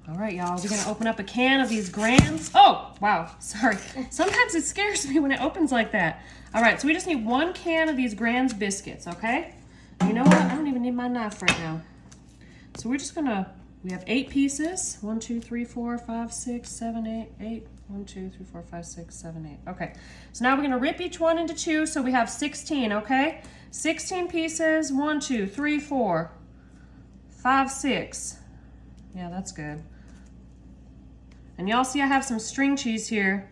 All right, y'all, we're gonna open up a can of these Grams. Oh, wow, sorry. Sometimes it scares me when it opens like that. All right, so we just need 1 can of these Grams biscuits, okay? And you know what? I don't even need my knife right now. So we're just gonna, we have 8 pieces. 1, 2, 3, 4, 5, 6, 7, 8, 8. 1, 2, 3, 4, 5, 6, 7, 8. Okay, so now we're gonna rip each one into 2, so we have 16, okay? 16 pieces, 1, 2, 3, 4, 5, 6. Yeah, that's good. And y'all see I have some string cheese here.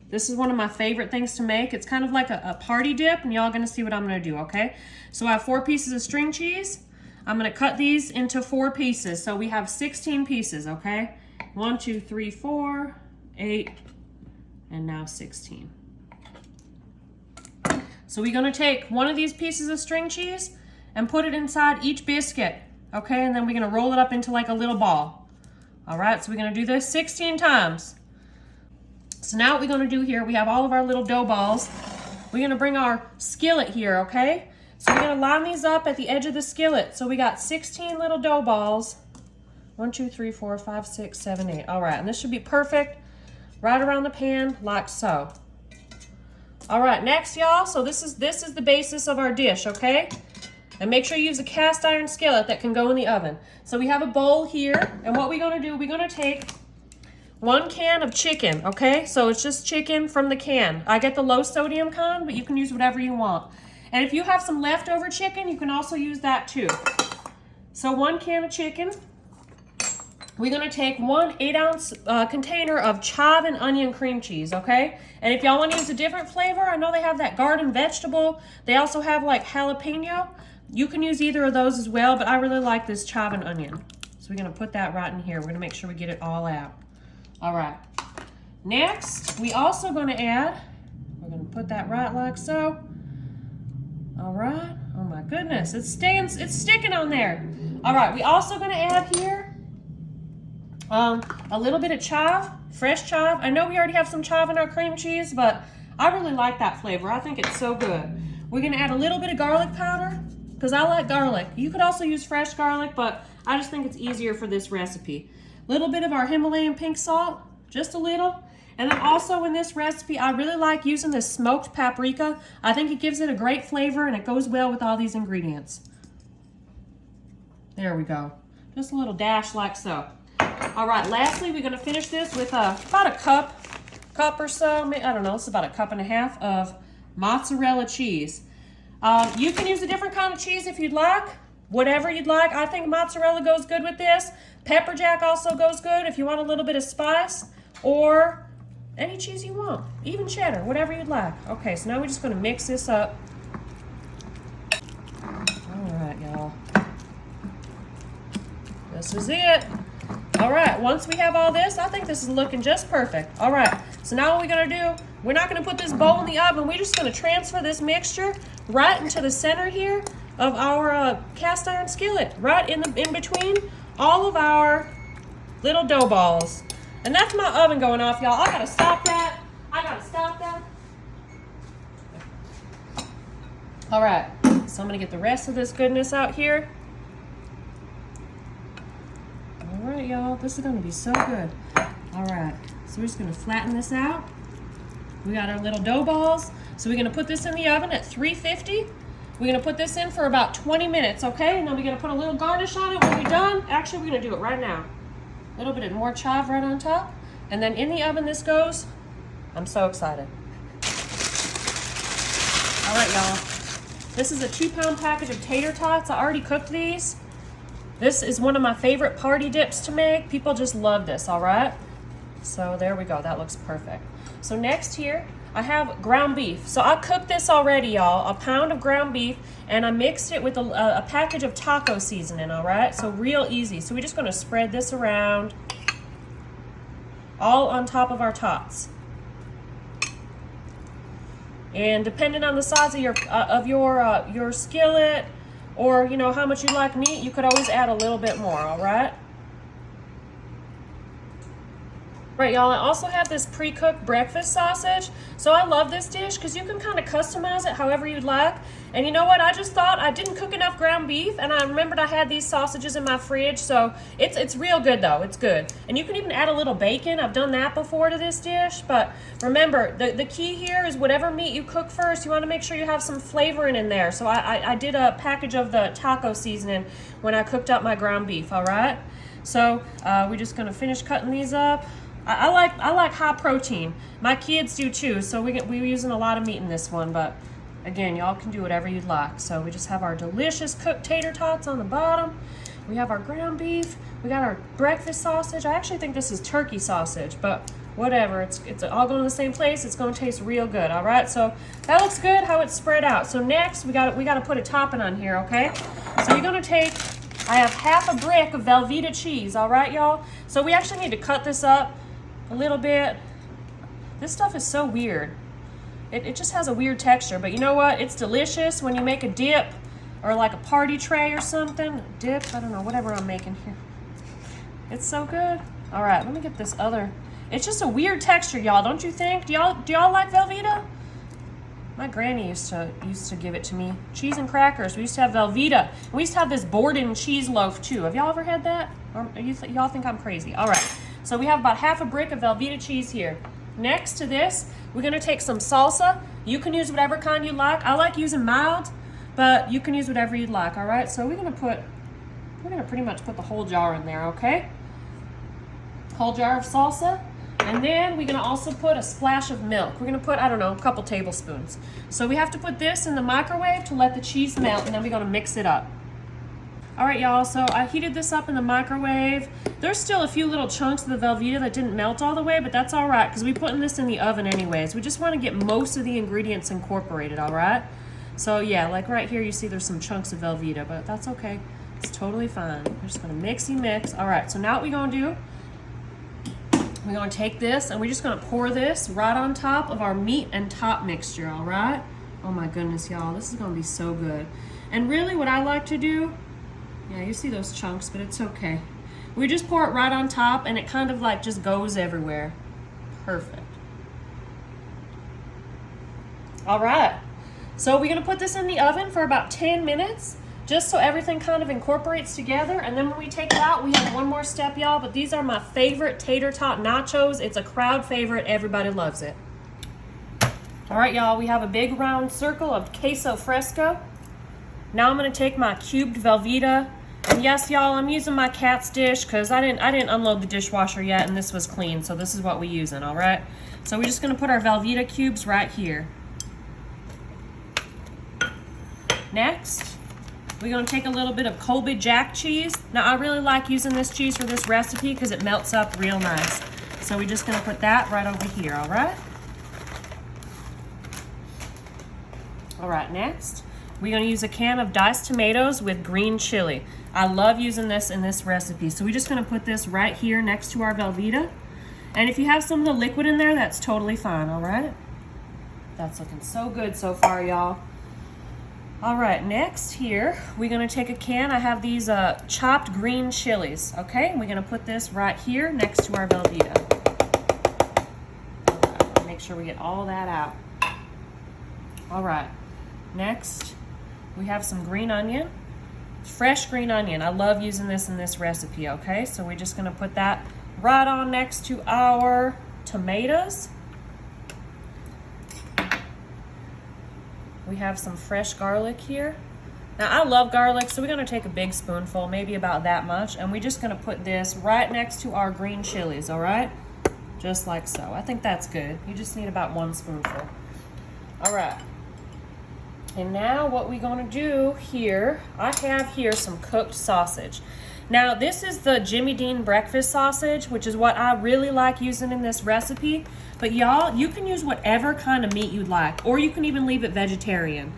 This is one of my favorite things to make. It's kind of like a party dip, and y'all gonna see what I'm gonna do, okay? So I have 4 pieces of string cheese. I'm gonna cut these into 4 pieces. So we have 16 pieces, okay? 1, 2, 3, 4, 8, and now 16. So we're gonna take one of these pieces of string cheese and put it inside each biscuit, okay? And then we're gonna roll it up into like a little ball. All right, so we're gonna do this 16 times. So now what we're gonna do here, we have all of our little dough balls. We're gonna bring our skillet here, okay? So we're gonna line these up at the edge of the skillet. So we got 16 little dough balls. 1, 2, 3, 4, 5, 6, 7, 8. All right, and this should be perfect right around the pan like so. All right, next y'all, so this is the basis of our dish, okay? And make sure you use a cast iron skillet that can go in the oven. So we have a bowl here, and what we're gonna do, we're gonna take 1 can of chicken, okay? So it's just chicken from the can. I get the low sodium kind, but you can use whatever you want. And if you have some leftover chicken, you can also use that too. So 1 can of chicken. We're gonna take 1 8-ounce container of chive and onion cream cheese, okay? And if y'all wanna use a different flavor, I know they have that garden vegetable. They also have like jalapeno. You can use either of those as well, but I really like this chive and onion. So we're gonna put that right in here. We're gonna make sure we get it all out. All right. Next, we also gonna add, we're gonna put that right like so. All right. Oh my goodness, it's sticking on there. All right, we also gonna add here a little bit of chive, fresh chive. I know we already have some chive in our cream cheese, but I really like that flavor. I think it's so good. We're gonna add a little bit of garlic powder, because I like garlic. You could also use fresh garlic, but I just think it's easier for this recipe. A little bit of our Himalayan pink salt, just a little. And then also in this recipe, I really like using this smoked paprika. I think it gives it a great flavor and it goes well with all these ingredients. There we go. Just a little dash like so. All right, lastly, we're gonna finish this with about a cup or so, I don't know, it's about a 1.5 cups of mozzarella cheese. You can use a different kind of cheese if you'd like, whatever you'd like. I think mozzarella goes good with this. Pepper jack also goes good if you want a little bit of spice, or any cheese you want, even cheddar, whatever you'd like. Okay, so now we're just gonna mix this up. All right, y'all. This is it. All right, once we have all this, I think this is looking just perfect. All right, so now what we're gonna do, we're not gonna put this bowl in the oven. We're just gonna transfer this mixture right into the center here of our cast iron skillet, right in between all of our little dough balls. And that's my oven going off, y'all. I gotta stop that. All right, so I'm gonna get the rest of this goodness out here. All right, y'all, this is gonna be so good. All right, so we're just gonna flatten this out. We got our little dough balls. So we're gonna put this in the oven at 350. We're gonna put this in for about 20 minutes, okay? And then we're gonna put a little garnish on it when we're done. Actually, we're gonna do it right now. A little bit more chive right on top. And then in the oven this goes. I'm so excited. All right, y'all. This is a 2-pound package of tater tots. I already cooked these. This is one of my favorite party dips to make. People just love this, all right? So there we go, that looks perfect. So next here, I have ground beef. So I cooked this already, y'all, a pound of ground beef, and I mixed it with a package of taco seasoning, all right? So real easy. So we're just gonna spread this around all on top of our tots. And depending on the size of your skillet, or you know how much you like meat, you could always add a little bit more, all right? Right, y'all, I also have this pre-cooked breakfast sausage. So I love this dish because you can kind of customize it however you'd like. And you know what? I just thought I didn't cook enough ground beef, and I remembered I had these sausages in my fridge. So it's real good, though. It's good. And you can even add a little bacon. I've done that before to this dish. But remember, the key here is whatever meat you cook first, you want to make sure you have some flavoring in there. So I did a package of the taco seasoning when I cooked up my ground beef, all right? So we're just going to finish cutting these up. I like high protein. My kids do too, so we're using a lot of meat in this one, but again, y'all can do whatever you'd like. So we just have our delicious cooked tater tots on the bottom. We have our ground beef. We got our breakfast sausage. I actually think this is turkey sausage, but whatever. It's all going to the same place. It's going to taste real good, all right? So that looks good how it's spread out. So next, we got to put a topping on here, okay? So you're going to take, I have half a brick of Velveeta cheese, all right, y'all? So we actually need to cut this up a little bit. This stuff is so weird. It just has a weird texture, but you know what? It's delicious when you make a dip or like a party tray or something. Dip, I don't know, whatever I'm making here. It's so good. All right, let me get this other. It's just a weird texture, y'all, don't you think? Do y'all like Velveeta? My granny used to give it to me. Cheese and crackers. We used to have Velveeta. We used to have this Borden cheese loaf too. Have y'all ever had that? Or y'all think I'm crazy? All right. So we have about half a brick of Velveeta cheese here. Next to this, we're gonna take some salsa. You can use whatever kind you like. I like using mild, but you can use whatever you'd like, all right? So we're gonna pretty much put the whole jar in there, okay? Whole jar of salsa. And then we're gonna also put a splash of milk. We're gonna put, I don't know, a couple tablespoons. So we have to put this in the microwave to let the cheese melt, and then we're gonna mix it up. All right, y'all, so I heated this up in the microwave. There's still a few little chunks of the Velveeta that didn't melt all the way, but that's all right, because we're putting this in the oven anyways. We just want to get most of the ingredients incorporated, all right? So yeah, like right here, you see there's some chunks of Velveeta, but that's okay. It's totally fine. We're just gonna mix. All right, so now what we're gonna do, we're gonna take this, and we're just gonna pour this right on top of our meat and top mixture, all right? Oh my goodness, y'all, this is gonna be so good. And really what I like to do, yeah, you see those chunks, but it's okay. We just pour it right on top, and it kind of like just goes everywhere. Perfect. All right. So we're gonna put this in the oven for about 10 minutes, just so everything kind of incorporates together. And then when we take it out, we have one more step, y'all, but these are my favorite tater tot nachos. It's a crowd favorite. Everybody loves it. All right, y'all, we have a big round circle of queso fresco. Now I'm gonna take my cubed Velveeta. And yes, y'all, I'm using my cat's dish because I didn't unload the dishwasher yet, and this was clean, so this is what we're using, all right? So we're just gonna put our Velveeta cubes right here. Next, we're gonna take a little bit of Colby Jack cheese. Now, I really like using this cheese for this recipe because it melts up real nice. So we're just gonna put that right over here, all right? All right, next, we're gonna use a can of diced tomatoes with green chili. I love using this in this recipe. So we're just gonna put this right here next to our Velveeta. And if you have some of the liquid in there, that's totally fine, all right? That's looking so good so far, y'all. All right, next here, we're gonna take a can. I have these chopped green chilies, okay? We're gonna put this right here next to our Velveeta. Okay, make sure we get all that out. All right, next, we have some green onion. Fresh green onion. I love using this in this recipe, okay? So we're just gonna put that right on next to our tomatoes. We have some fresh garlic here. Now I love garlic, so we're gonna take a big spoonful, maybe about that much, and we're just gonna put this right next to our green chilies, all right? Just like so. I think that's good. You just need about 1 spoonful. All right. And now what we're gonna do here, I have here some cooked sausage. Now this is the Jimmy Dean breakfast sausage, which is what I really like using in this recipe. But y'all, you can use whatever kind of meat you'd like, or you can even leave it vegetarian.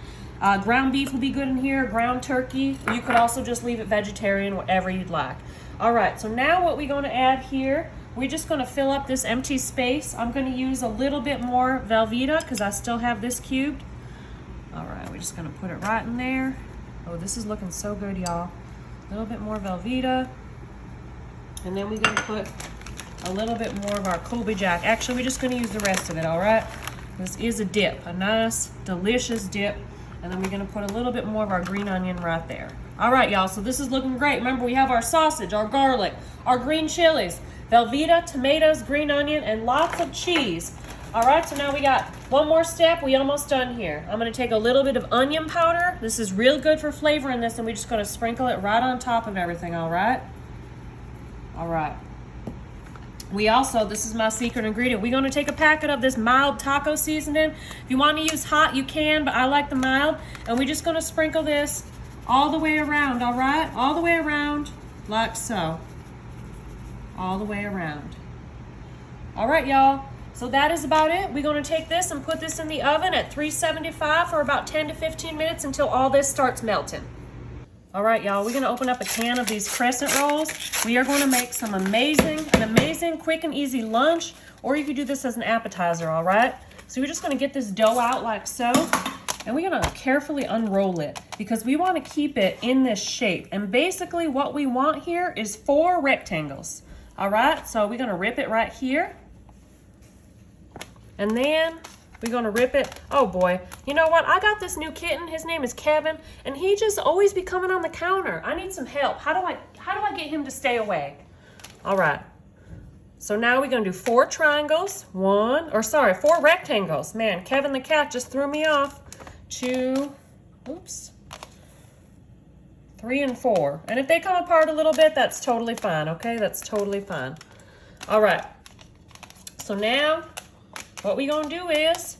Ground beef will be good in here, ground turkey. You could also just leave it vegetarian, whatever you'd like. All right, so now what we're gonna add here, we're just gonna fill up this empty space. I'm gonna use a little bit more Velveeta because I still have this cubed. All right, we're just gonna put it right in there. Oh, this is looking so good, y'all. A little bit more Velveeta. And then we're gonna put a little bit more of our Colby Jack. Actually, we're just gonna use the rest of it, all right? This is a dip, a nice, delicious dip. And then we're gonna put a little bit more of our green onion right there. All right, y'all, so this is looking great. Remember, we have our sausage, our garlic, our green chilies, Velveeta, tomatoes, green onion, and lots of cheese. All right, so now we got one more step. We almost done here. I'm gonna take a little bit of onion powder. This is real good for flavor in this, and we're just gonna sprinkle it right on top of everything, all right? All right. We also, this is my secret ingredient, we're gonna take a packet of this mild taco seasoning. If you wanna use hot, you can, but I like the mild. And we're just gonna sprinkle this all the way around, all right? All the way around, like so. All the way around. All right, y'all. So that is about it. We're gonna take this and put this in the oven at 375 for about 10 to 15 minutes until all this starts melting. All right, y'all, we're gonna open up a can of these crescent rolls. We are gonna make an amazing, quick and easy lunch, or you could do this as an appetizer, all right? So we're just gonna get this dough out like so, and we're gonna carefully unroll it because we wanna keep it in this shape. And basically what we want here is 4 rectangles, all right? So we're gonna rip it right here. And then we're gonna rip it. Oh boy, you know what? I got this new kitten. His name is Kevin, and he just always be coming on the counter. I need some help. How do I get him to stay away? All right. So now we're gonna do 4 triangles. 4 rectangles. Man, Kevin the cat just threw me off. 2, oops, 3 and 4. And if they come apart a little bit, that's totally fine, okay? That's totally fine. All right. So now, what we're gonna do is,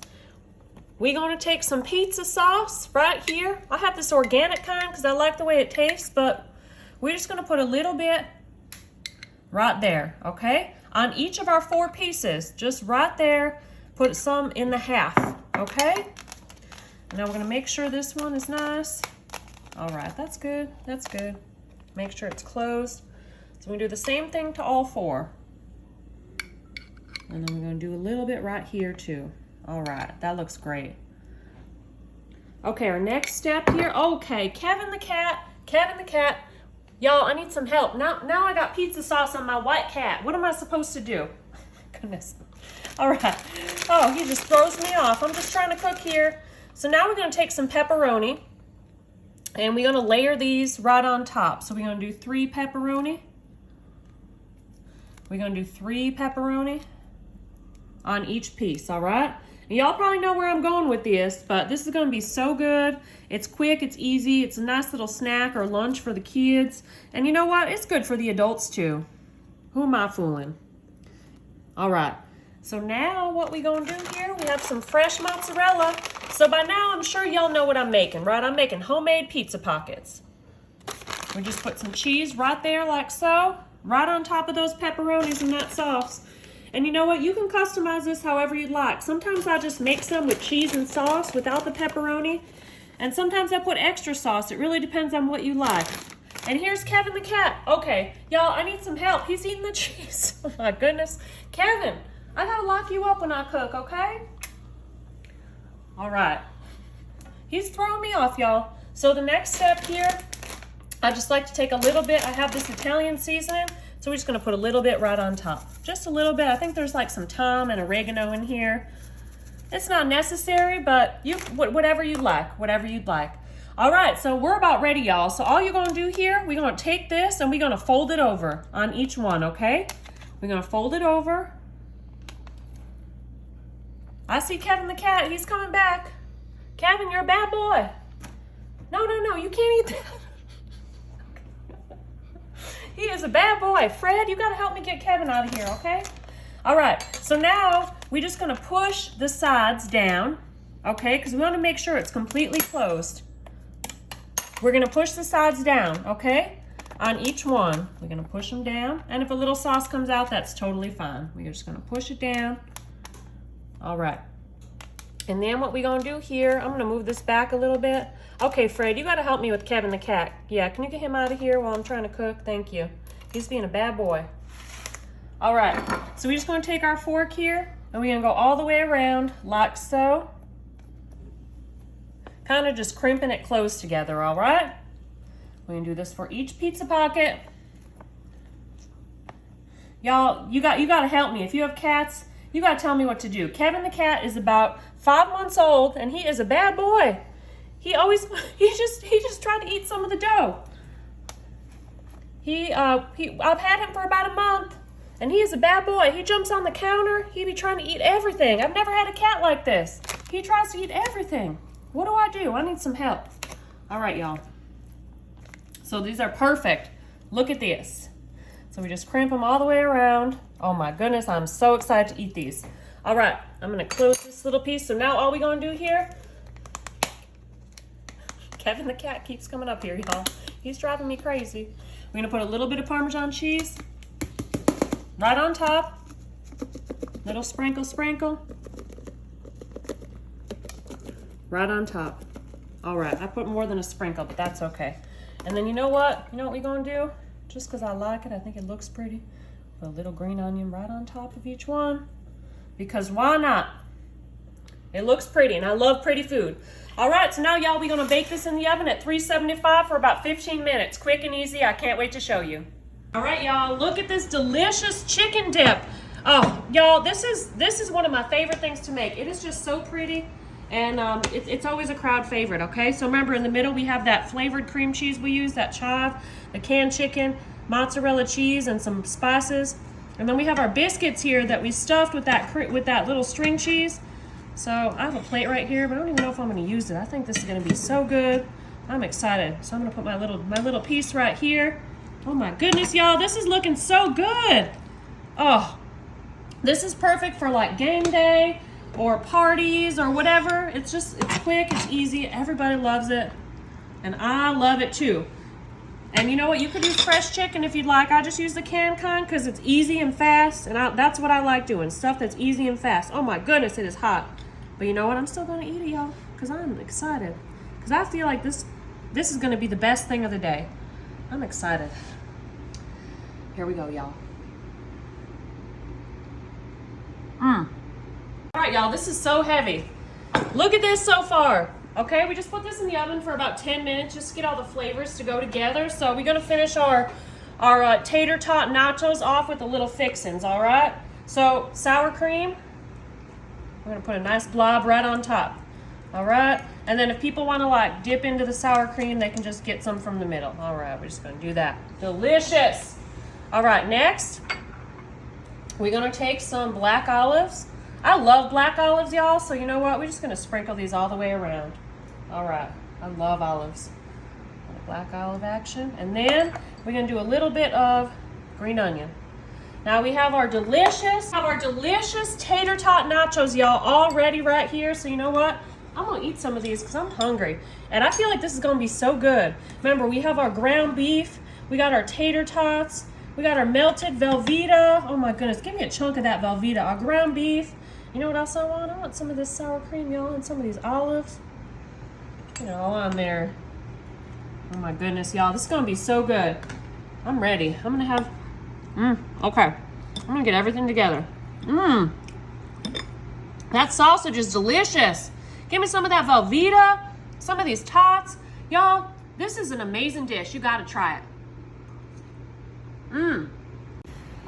we're gonna take some pizza sauce right here. I have this organic kind because I like the way it tastes, but we're just gonna put a little bit right there, okay? On each of our 4 pieces, just right there, put some in the half, okay? Now we're gonna make sure this one is nice. All right, that's good, that's good. Make sure it's closed. So we do the same thing to all 4. And then we're gonna do a little bit right here too. All right, that looks great. Okay, our next step here, okay, Kevin the cat. Y'all, I need some help. Now I got pizza sauce on my white cat. What am I supposed to do? Goodness. All right, oh, he just throws me off. I'm just trying to cook here. So now we're gonna take some pepperoni and we're gonna layer these right on top. So we're gonna do 3 pepperoni. We're gonna do 3 pepperoni on each piece, all right? Y'all probably know where I'm going with this, but this is gonna be so good. It's quick, it's easy, it's a nice little snack or lunch for the kids. And you know what? It's good for the adults too. Who am I fooling? All right, so now what we gonna do here, we have some fresh mozzarella. So by now, I'm sure y'all know what I'm making, right? I'm making homemade pizza pockets. We just put some cheese right there like so, right on top of those pepperonis and that sauce. And you know what? You can customize this however you'd like. Sometimes I just make some with cheese and sauce without the pepperoni. And sometimes I put extra sauce. It really depends on what you like. And here's Kevin the cat. Okay, y'all, I need some help. He's eating the cheese. Oh my goodness. Kevin, I gotta lock you up when I cook, okay? All right. He's throwing me off, y'all. So the next step here, I just like to take a little bit. I have this Italian seasoning. So we're just gonna put a little bit right on top. Just a little bit. I think there's like some thyme and oregano in here. It's not necessary, but whatever you'd like, whatever you'd like. All right, so we're about ready, y'all. So all you're gonna do here, we're gonna take this and we're gonna fold it over on each one, okay? We're gonna fold it over. I see Kevin the cat, he's coming back. Kevin, you're a bad boy. No, you can't eat that. He is a bad boy. Fred, you gotta help me get Kevin out of here, okay? All right, so now we're just gonna push the sides down, okay? Because we wanna make sure it's completely closed. We're gonna push the sides down, okay? On each one, we're gonna push them down. And if a little sauce comes out, that's totally fine. We're just gonna push it down. All right. And then what we're gonna do here, I'm gonna move this back a little bit. Okay, Fred, you gotta help me with Kevin the cat. Yeah, can you get him out of here while I'm trying to cook? Thank you. He's being a bad boy. All right, so we're just gonna take our fork here and we're gonna go all the way around like so. Kind of just crimping it close together, all right? We're gonna do this for each pizza pocket. Y'all, you got to help me. If you have cats, you got to tell me what to do. Kevin the cat is about 5 months old, and he is a bad boy. He just tried to eat some of the dough. I've had him for about a month, and he is a bad boy. He jumps on the counter. He be trying to eat everything. I've never had a cat like this. He tries to eat everything. What do? I need some help. All right, y'all. So these are perfect. Look at this. So we just crimp them all the way around. Oh my goodness, I'm so excited to eat these. All right, I'm gonna close this little piece. So now all we're gonna do here, Kevin the cat keeps coming up here, y'all. He's driving me crazy. We're gonna put a little bit of Parmesan cheese right on top. Little sprinkle, sprinkle. Right on top. All right, I put more than a sprinkle, but that's okay. And then you know what? You know what we're gonna do? Just because I like it, I think it looks pretty. Put a little green onion right on top of each one. Because why not? It looks pretty, and I love pretty food. All right, so now y'all, we're gonna bake this in the oven at 375 for about 15 minutes. Quick and easy, I can't wait to show you. All right, y'all, look at this delicious chicken dip. Oh, y'all, this is one of my favorite things to make. It is just so pretty, and it's always a crowd favorite, okay? So remember, in the middle, we have that flavored cream cheese we use, that chive, the canned chicken, mozzarella cheese, and some spices. And then we have our biscuits here that we stuffed with that little string cheese. So I have a plate right here, but I don't even know if I'm gonna use it. I think this is gonna be so good. I'm excited. So I'm gonna put my little piece right here. Oh my goodness, y'all, this is looking so good. Oh, this is perfect for like game day or parties or whatever. It's quick, it's easy, everybody loves it. And I love it too. And you know what? You could use fresh chicken if you'd like. I just use the canned kind because it's easy and fast. And that's what I like doing. Stuff that's easy and fast. Oh my goodness, it is hot. But you know what? I'm still going to eat it, y'all. Because I'm excited. Because I feel like this is going to be the best thing of the day. I'm excited. Here we go, y'all. All right, y'all. This is so heavy. Look at this so far. Okay, we just put this in the oven for about 10 minutes just to get all the flavors to go together. So we're gonna finish our tater tot nachos off with the little fixins, all right? So sour cream, we're gonna put a nice blob right on top, all right? And then if people wanna like dip into the sour cream, they can just get some from the middle. All right, we're just gonna do that. Delicious. All right, next, we're gonna take some black olives. I love black olives, y'all, so you know what? We're just gonna sprinkle these all the way around. All right, I love olives. Black olive action. And then we're gonna do a little bit of green onion. Now we have our delicious tater tot nachos, y'all, all ready right here. So you know what? I'm gonna eat some of these because I'm hungry. And I feel like this is gonna be so good. Remember, we have our ground beef, we got our tater tots, we got our melted Velveeta. Oh my goodness, give me a chunk of that Velveeta. Our ground beef. You know what else I want? I want some of this sour cream, y'all, and some of these olives. You know, on there. Oh my goodness, y'all. This is going to be so good. I'm ready. I'm going to have... okay. I'm going to get everything together. That sausage is delicious. Give me some of that Velveeta. Some of these tots. Y'all, this is an amazing dish. You got to try it.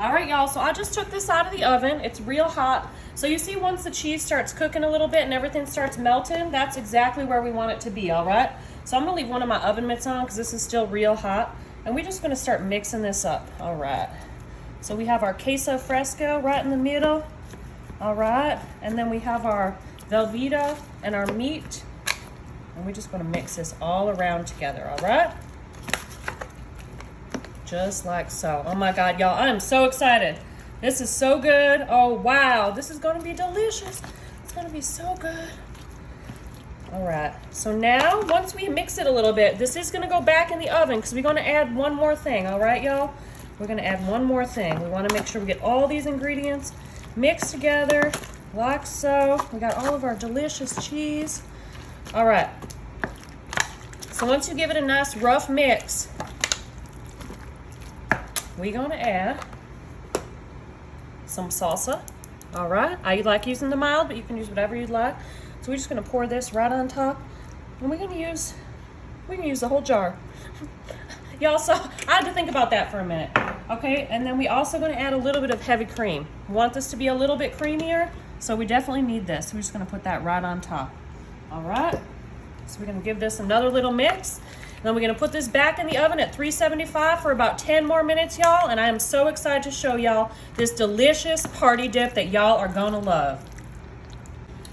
All right, y'all. So I just took this out of the oven. It's real hot. So you see once the cheese starts cooking a little bit and everything starts melting, that's exactly where we want it to be, all right? So I'm gonna leave one of my oven mitts on because this is still real hot. And we're just gonna start mixing this up, all right? So we have our queso fresco right in the middle, all right? And then we have our Velveeta and our meat. And we're just gonna mix this all around together, all right? Just like so. Oh my God, y'all, I am so excited. This is so good. Oh, wow. This is going to be delicious. It's going to be so good. All right. So now, once we mix it a little bit, this is going to go back in the oven because we're going to add one more thing. All right, y'all? We're going to add one more thing. We want to make sure we get all these ingredients mixed together like so. We got all of our delicious cheese. All right. So once you give it a nice rough mix, we're going to add some salsa. All right, I like using the mild, but you can use whatever you'd like. So we're just gonna pour this right on top, and we can use the whole jar. Y'all, so I had to think about that for a minute. Okay, and then we also gonna add a little bit of heavy cream. Want this to be a little bit creamier, so we definitely need this. We're just gonna put that right on top. All right, so we're gonna give this another little mix. Then we're gonna put this back in the oven at 375 for about 10 more minutes, y'all. And I am so excited to show y'all this delicious party dip that y'all are gonna love.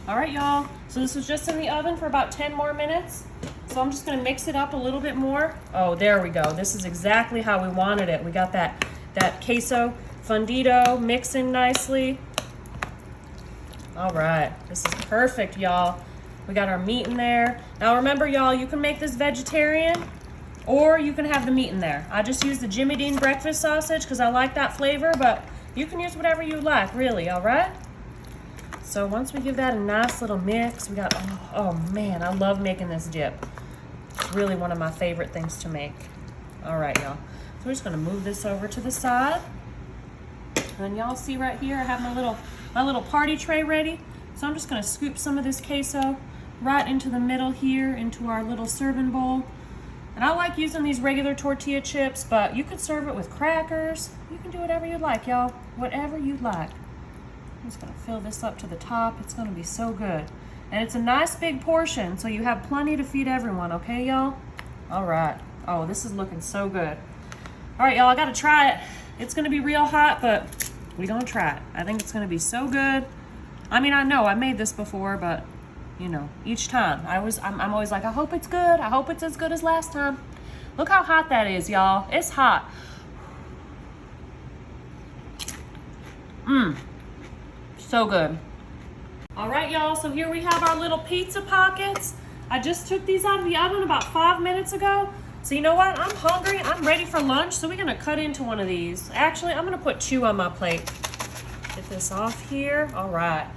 All right, y'all, so this was just in the oven for about 10 more minutes. So I'm just gonna mix it up a little bit more. Oh, there we go. This is exactly how we wanted it. We got that queso fundido mixing nicely. All right, this is perfect, y'all. We got our meat in there. Now remember, y'all, you can make this vegetarian or you can have the meat in there. I just use the Jimmy Dean breakfast sausage because I like that flavor, but you can use whatever you like, really, all right? So once we give that a nice little mix, we got, oh man, I love making this dip. It's really one of my favorite things to make. All right, y'all. So we're just gonna move this over to the side. And y'all see right here, I have my little party tray ready. So I'm just gonna scoop some of this queso right into the middle here, into our little serving bowl. And I like using these regular tortilla chips, but you could serve it with crackers. You can do whatever you like, y'all. Whatever you like. I'm just gonna fill this up to the top. It's gonna be so good. And it's a nice big portion, so you have plenty to feed everyone, okay, y'all? All right. Oh, this is looking so good. All right, y'all, I gotta try it. It's gonna be real hot, but we're gonna try it. I think it's gonna be so good. I mean, I know I made this before, but you know, each time I'm always like, I hope it's good. I hope it's as good as last time. Look how hot that is, y'all. It's hot. So good. All right, y'all, so here we have our little pizza pockets. I just took these out of the oven about 5 minutes ago. So you know what? I'm hungry. I'm ready for lunch, so we're gonna cut into one of these. Actually, I'm gonna put 2 on my plate. Get this off here. All right.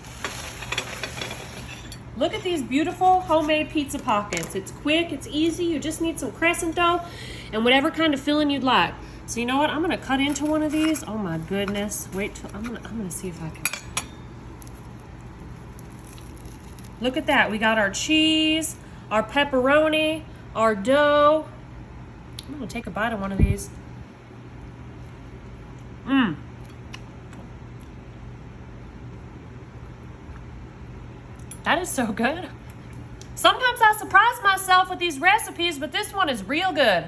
Look at these beautiful homemade pizza pockets. It's quick, it's easy. You just need some crescent dough and whatever kind of filling you'd like. So you know what? I'm gonna cut into one of these. Oh my goodness. Wait till I'm gonna see if I can. Look at that. We got our cheese, our pepperoni, our dough. I'm gonna take a bite of one of these. That is so good. Sometimes I surprise myself with these recipes, but this one is real good.